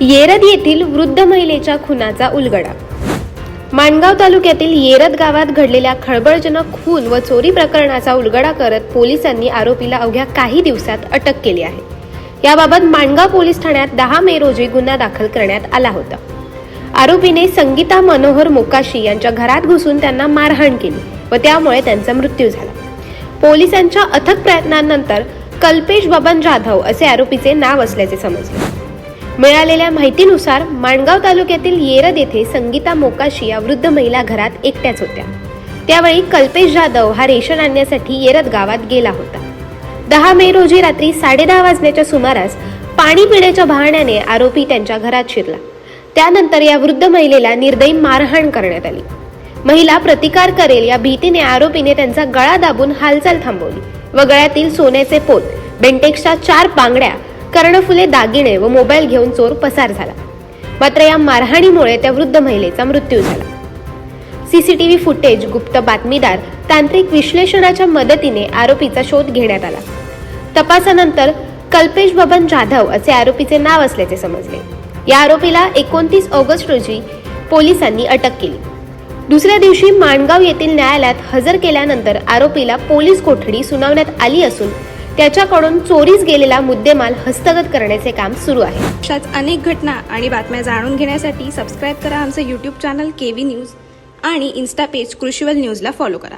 येरद येथील वृद्ध महिलेच्या खुनाचा उलगडा। माणगाव तालुक्यातील येरद गावात घडलेल्या खळबळजनक खून व चोरी प्रकरणाचा उलगडा करत पोलिसांनी आरोपीला अवघ्या काही दिवसात अटक केली आहे। याबाबत माणगाव पोलीस ठाण्यात 10 मे रोजी गुन्हा दाखल करण्यात आला होता। आरोपीने संगीता मनोहर मोकाशी यांच्या घरात घुसून त्यांना मारहाण केली व त्यामुळे त्यांचा मृत्यू झाला। पोलिसांच्या अथक प्रयत्नांनंतर कल्पेश बबन जाधव असे आरोपीचे नाव असल्याचे समजले। मिळालेल्या माहितीनुसार माणगाव तालुक्यातील येरद येथे संगीता मोकाशी या वृद्ध महिला घरात एकट्याच होत्या। त्यावेळी कल्पेश जाधव हा रेशन आणण्यासाठी येरद गावात गेला होता। 10 मे रोजी रात्री 10:30 वाजण्याच्या सुमारास पाणी पिण्याच्या बहाण्याने आरोपी त्यांच्या घरात शिरला। त्यानंतर या वृद्ध महिलेला निर्दयी मारहाण करण्यात आली। महिला प्रतिकार करेल या भीतीने आरोपीने त्यांचा गळा दाबून हालचाल थांबवली व गळ्यातील सोन्याचे पोत, बेंटेक्सच्या 4 बांगड्या, कर्णफुले दागिने व मोबाईल घेऊन चोर पसार झाला। मात्र या मारहाणीमुळे त्या वृद्ध महिलेचा मृत्यू झाला। सीसीटीव्ही फुटेज, गुप्त बातमीदार, तांत्रिक विश्लेषणाच्या मदतीने आरोपीचा शोध घेण्यात आला। तपासानंतर कल्पेश बबन जाधव असे आरोपीचे नाव असल्याचे समजले। या आरोपीला 29 ऑगस्ट रोजी पोलिसांनी अटक केली। दुसऱ्या दिवशी माणगाव येथील न्यायालयात हजर केल्यानंतर आरोपीला पोलीस कोठडी सुनावण्यात आली असून त्याच्याकडून चोरीस गेलेला मुद्देमाल हस्तगत करण्याचे काम सुरू आहे। अशाच अनेक घटना आणि बातम्या जाणून घेण्यासाठी सबस्क्राईब करा आमचे YouTube चॅनल केवी न्यूज आणि इन्स्टा पेज कृषीवल न्यूजला फॉलो करा।